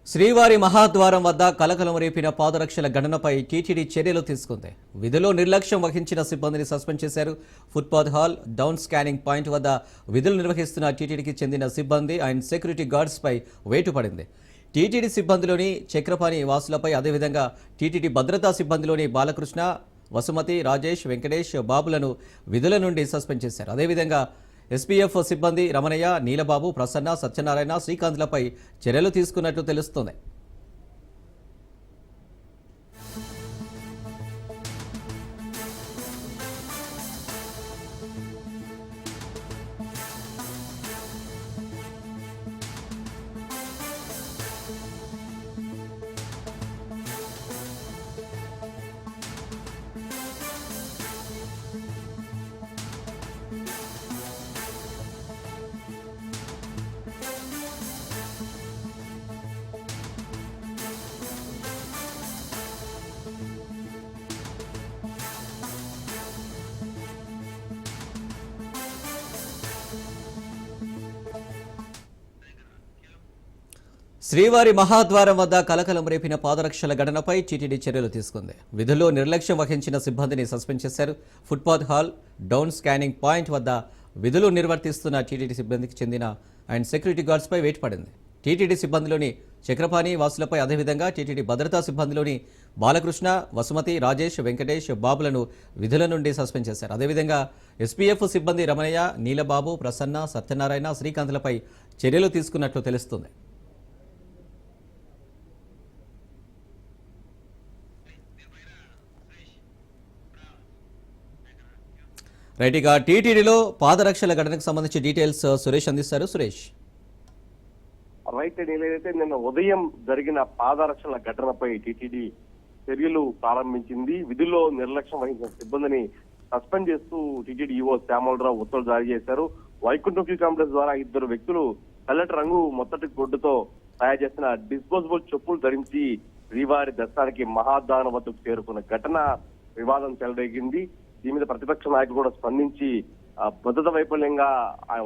శ్రీవారి మహాద్వారం వద్ద కలకలం రేపిన పాదరక్షల గణనపై టీటీడీ చర్యలు తీసుకుంది. విధుల్లో నిర్లక్ష్యం వహించిన సిబ్బందిని సస్పెండ్ చేశారు. Footpath hall, down scanning point వద్ద విధులు నిర్వహిస్తున్న టీటీడీకి చెందిన సిబ్బంది అండ్ సెక్యూరిటీ గార్డ్స్ పై వేటు పడింది. టీటీడీ సిబ్బందిలోని చక్రపాణి వాసులపై, అదేవిధంగా టీటీడీ భద్రతా సిబ్బందిలోని బాలకృష్ణ, వసుమతి, రాజేష్, వెంకటేష్ బాబులను విధుల నుండి సస్పెండ్ చేశారు. అదేవిధంగా ఎస్పీఎఫ్ సిబ్బంది రమణయ్య, నీలబాబు, ప్రసన్న, సత్యనారాయణ, శ్రీకాంత్లపై చర్యలు తీసుకున్నట్లు తెలుస్తోంది. శ్రీవారి మహాద్వారం వద్ద కలకలం రేపిన పాదరక్షల ఘటనపై టీటీడీ చర్యలు తీసుకుంది. విధుల్లో నిర్లక్ష్యం వహించిన సిబ్బందిని సస్పెండ్ చేశారు. Footpath hall, down scanning point వద్ద విధులు నిర్వర్తిస్తున్న టీటీడీ సిబ్బందికి చెందిన అండ్ సెక్యూరిటీ గార్డ్స్పై వేటు పడింది. టీటీడీ సిబ్బందిలోని చక్రపాణి వాసులపై, అదేవిధంగా టీటీడీ భద్రతా సిబ్బందిలోని బాలకృష్ణ, వసుమతి, రాజేష్, వెంకటేష్ బాబులను విధుల నుండి సస్పెండ్ చేశారు. అదేవిధంగా ఎస్పీఎఫ్ సిబ్బంది రమణయ్య, నీలబాబు, ప్రసన్న, సత్యనారాయణ, శ్రీకాంత్లపై చర్యలు తీసుకున్నట్లు తెలుస్తుంది. రైట్, ఇక టీటీడీలో పాదరక్షల ఘటనకు సంబంధించి డీటెయిల్స్ సురేష్ అందిస్తారు. సురేష్. రైట్, నేనైతే నిన్న ఉదయం జరిగిన పాదరక్షల ఘటనపై టీటీడీ చర్యలు ప్రారంభించింది. విధుల్లో నిర్లక్ష్యం వహించిన సిబ్బందిని సస్పెండ్ చేస్తూ టీటీడీ ఈవో శ్యామలరావు ఉత్తర్వులు జారీ చేశారు. వైకుంఠం క్యూ కాంప్లెక్స్ ద్వారా ఇద్దరు వ్యక్తులు తెల్లటి రంగు మొత్తటి గుడ్డుతో తయారు చేసిన డిస్పోజబుల్ చెప్పులు ధరించి శ్రీవారి దర్శనానికి మహాద్వారం వద్దకు చేరుకున్న ఘటన వివాదం చెలరేగింది. దీని మీద ప్రతిపక్ష నాయకులు కూడా స్పందించి భద్రత వైఫల్యంగా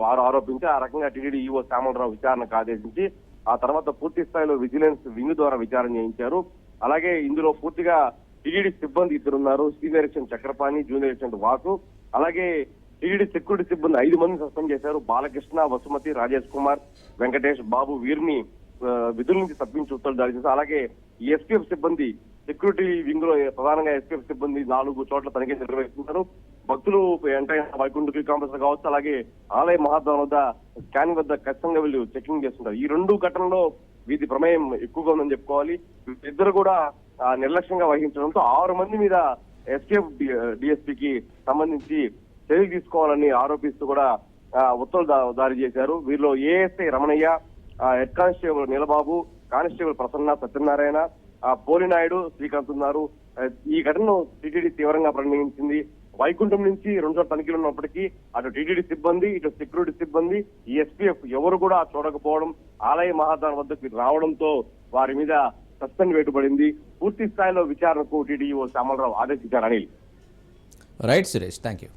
వారు ఆరోపించి ఆ రకంగా టీటీడీ ఈవో శ్యామలరావు విచారణకు ఆదేశించి ఆ తర్వాత పూర్తి స్థాయిలో విజిలెన్స్ వింగ్ ద్వారా విచారణ చేయించారు. అలాగే ఇందులో పూర్తిగా టీటీడీ సిబ్బంది ఇద్దరున్నారు. సీనియర్ ఎక్సెంట్ చక్రపాణి, జూనియర్ ఎక్సెంట్ వాసు, అలాగే టీటీడీ సెక్యూరిటీ సిబ్బంది 5 మందిని సస్పెండ్ చేశారు. బాలకృష్ణ, వసుమతి, రాజేష్ కుమార్, వెంకటేష్ బాబు వీరిని విధుల నుంచి తప్పించి ఉత్తర్వులు జారీ చేశారు. అలాగే ఎస్పీఎఫ్ సిబ్బంది సెక్యూరిటీ వింగ్ లో ప్రధానంగా ఎస్పీఎఫ్ సిబ్బంది 4 చోట్ల తనిఖీ నిర్వహిస్తున్నారు. భక్తులు ఎంటైన వైకుంఠ క్యూ కాంప్లెక్స్ కావచ్చు, అలాగే ఆలయ మహాద్వారం వద్ద స్కానింగ్ వద్ద ఖచ్చితంగా వీళ్ళు చెకింగ్ చేస్తుంటారు. ఈ 2 ఘటనల్లో వీధి ప్రమేయం ఎక్కువగా ఉందని చెప్పుకోవాలి. ఇద్దరు కూడా నిర్లక్ష్యంగా వహించడంతో 6 మంది మీద ఎస్కేఎఫ్ డిఎస్పీకి సంబంధించి చర్యలు తీసుకోవాలని ఆరోపిస్తూ కూడా ఉత్తర్వులు జారీ చేశారు. వీరిలో ASI Ramanaiah, head constable Neelababu, constable Prasanna, Satyanarayana, Polinaidu, Srikanth ఉన్నారు. ఈ ఘటనను టీటీడీ తీవ్రంగా పరిగణించింది. వైకుంఠం నుంచి 2 చోట్ల తనిఖీలు ఉన్నప్పటికీ అటు టీటీడీ సిబ్బంది, ఇటు సెక్యూరిటీ సిబ్బంది, ఈ ఎస్పీఎఫ్ ఎవరు కూడా చూడకపోవడం, ఆలయ మహాద్వారం వద్దకు రావడంతో వారి మీద సస్పెండ్ వేటుపడింది. పూర్తి స్థాయిలో విచారణకు టీటీఈఓ శ్యామలరావు ఆదేశించారు. Anil. Right Suresh, thank you.